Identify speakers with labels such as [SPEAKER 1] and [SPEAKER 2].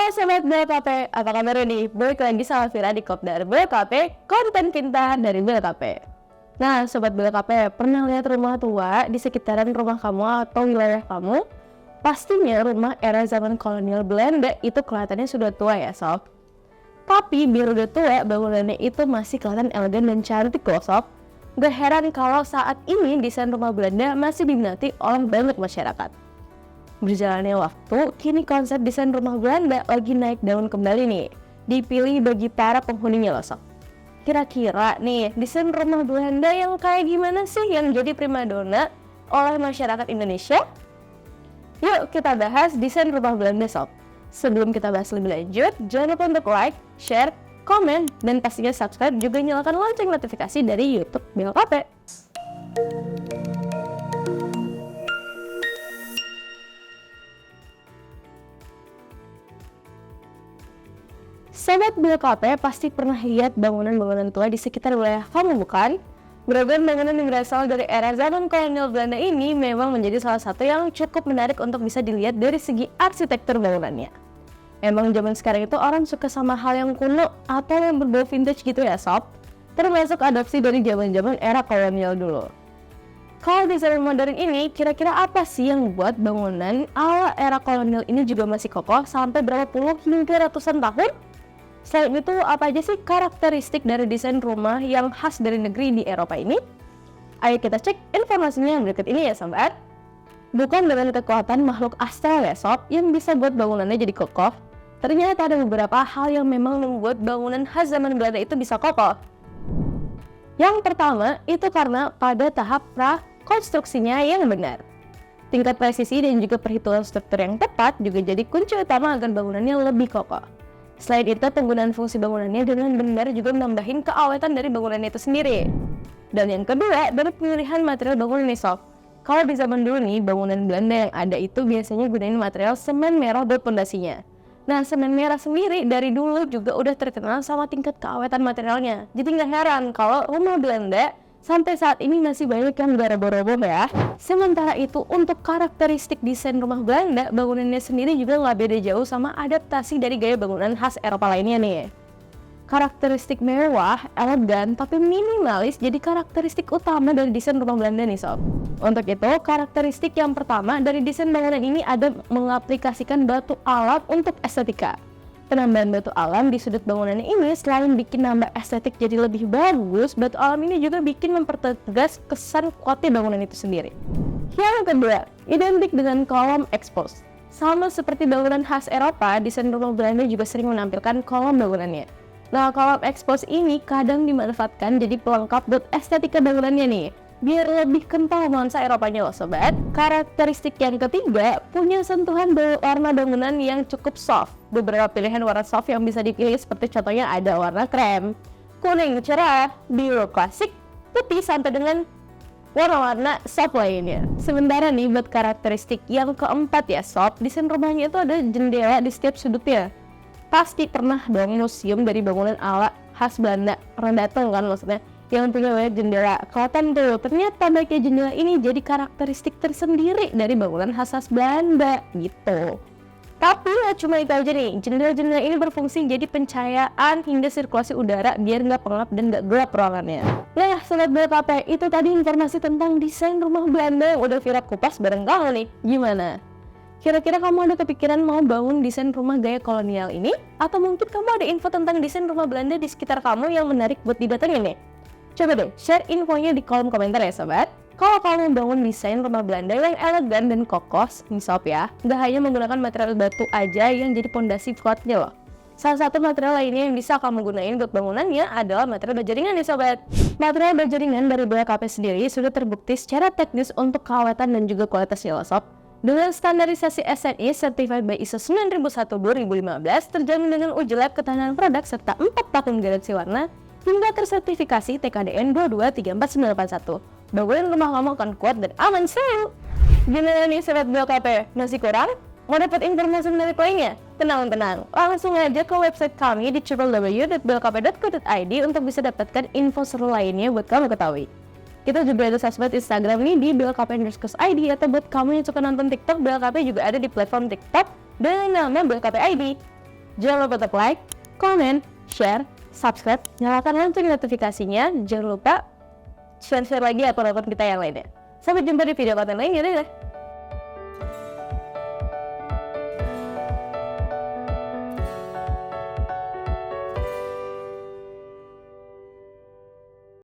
[SPEAKER 1] Sobat BLKP, apa kabar nih? Balik lagi sama Vira di Kopdar BLKP, konten pintar dari BLKP. Nah, Sobat BLKP, pernah lihat rumah tua di sekitaran rumah kamu atau wilayah kamu? Pastinya rumah era zaman kolonial Belanda itu kelihatannya sudah tua ya, Sob. Tapi biar udah tua, bangunannya itu masih kelihatan elegan dan cantik loh, Sob. Gak heran kalau saat ini desain rumah Belanda masih diminati oleh banyak masyarakat. Berjalannya waktu, kini konsep desain rumah Belanda lagi naik daun kembali nih. Dipilih bagi para penghuninya loh, Sob. Kira-kira nih, desain rumah Belanda yang kayak gimana sih yang jadi primadona oleh masyarakat Indonesia? Yuk kita bahas desain rumah Belanda, Sob. Sebelum kita bahas lebih lanjut, jangan lupa untuk like, share, komen, dan pastinya subscribe, juga nyalakan lonceng notifikasi dari YouTube BLKP. Sobat BLKP pasti pernah lihat bangunan-bangunan tua di sekitar wilayah kamu, bukan? Beragam bangunan yang berasal dari era zaman kolonial Belanda ini memang menjadi salah satu yang cukup menarik untuk bisa dilihat dari segi arsitektur bangunannya. Emang zaman sekarang itu orang suka sama hal yang kuno atau yang berbau vintage gitu ya, Sob? Termasuk adopsi dari zaman-zaman era kolonial dulu. Kalau desain modern ini, kira-kira apa sih yang membuat bangunan ala era kolonial ini juga masih kokoh sampai berapa puluh hingga ratusan tahun? Selain itu, apa aja sih karakteristik dari desain rumah yang khas dari negeri di Eropa ini? Ayo kita cek informasinya yang berikut ini ya, Sobat. Bukan dengan kekuatan makhluk astral ya, Sob, yang bisa buat bangunannya jadi kokoh. Ternyata ada beberapa hal yang memang membuat bangunan khas zaman Belanda itu bisa kokoh. Yang pertama, itu karena pada tahap prakonstruksinya yang benar. Tingkat presisi dan juga perhitungan struktur yang tepat juga jadi kunci utama agar bangunannya lebih kokoh. Selain itu, penggunaan fungsi bangunannya dengan benar juga menambahin keawetan dari bangunannya itu sendiri. Dan yang kedua, dari pemilihan material bangunan nih, Sob. Kalau di zaman dulu nih, bangunan Belanda yang ada itu biasanya gunain material semen merah buat pondasinya. Nah, semen merah sendiri dari dulu juga udah terkenal sama tingkat keawetan materialnya. Jadi nggak heran kalau rumah Belanda sampai saat ini masih banyak yang roboh-roboh ya. Sementara itu, untuk karakteristik desain rumah Belanda, bangunannya sendiri juga nggak beda jauh sama adaptasi dari gaya bangunan khas Eropa lainnya nih. Karakteristik mewah, elegan, tapi minimalis jadi karakteristik utama dari desain rumah Belanda nih, Sob. Untuk itu, karakteristik yang pertama dari desain bangunan ini ada mengaplikasikan batu alam untuk estetika. Penambahan batu alam di sudut bangunan ini selain bikin nambah estetik jadi lebih bagus, batu alam ini juga bikin mempertegas kesan kuatnya bangunan itu sendiri. Yang kedua, identik dengan kolom expose. Sama seperti bangunan khas Eropa, desain rumah Belanda juga sering menampilkan kolom bangunannya. Nah, kolom expose ini kadang dimanfaatkan jadi pelengkap buat estetika bangunannya nih, biar lebih kental nuansa Eropanya loh, Sobat. Karakteristik yang ketiga, punya sentuhan warna bangunan yang cukup soft. Beberapa pilihan warna soft yang bisa dipilih seperti contohnya ada warna krem, kuning cerah, biru klasik, putih sampai dengan warna-warna soft lainnya. Sementara nih buat karakteristik yang keempat ya, Sob, desain rumahnya itu ada jendela di setiap sudutnya. Pasti pernah dong museum dari bangunan ala khas Belanda, pernah datang kan maksudnya, yang punya banyak jendela. Kelihatan tuh, ternyata banyaknya jendela ini jadi karakteristik tersendiri dari bangunan khas Belanda gitu. Tapi nggak cuma itu aja nih, jendela-jendela ini berfungsi jadi pencahayaan hingga sirkulasi udara biar nggak pengap dan nggak gelap ruangannya. Nah, Sobat BLKP, itu tadi informasi tentang desain rumah Belanda yang udah Vira kupas bareng kamu nih. Gimana? Kira-kira kamu ada kepikiran mau bangun desain rumah gaya kolonial ini? Atau mungkin kamu ada info tentang desain rumah Belanda di sekitar kamu yang menarik buat didatengin nih? Coba deh, share infonya di kolom komentar ya, Sobat. Kalau kamu bangun desain rumah Belanda yang elegan dan kokoh, nih Sob ya, nggak hanya menggunakan material batu aja yang jadi pondasi kuatnya loh. Salah satu material lainnya yang bisa kamu gunain buat bangunannya adalah material baja ringan nih, Sobat. Material baja ringan dari BLKP sendiri sudah terbukti secara teknis untuk keawetan dan juga kualitasnya loh, Sob. Dengan standarisasi SNI Certified by ISO 9001-2015, terjamin dengan uji lab ketahanan produk serta 4 tahun garansi warna, hingga tersertifikasi TKDN 22-34981. Bangunan rumah kamu akan kuat dan aman selalu. Gimana nih Sobat BLKP? Masih kurang? Mau dapat informasi menarik lainnya? Tenang, langsung aja ke website kami di www.blkp.co.id untuk bisa dapatkan info seru lainnya buat kamu ketahui. Kita juga ada sosmed Instagram nih di blkp_id, atau buat kamu yang suka nonton TikTok, BLKP juga ada di platform TikTok dengan nama BLKP ID. Jangan lupa tetap like, comment, share, subscribe, nyalakan lonceng notifikasinya. Jangan lupa share lagi akun-akun kita yang lainnya. Sampai jumpa di video konten lainnya. Dadah.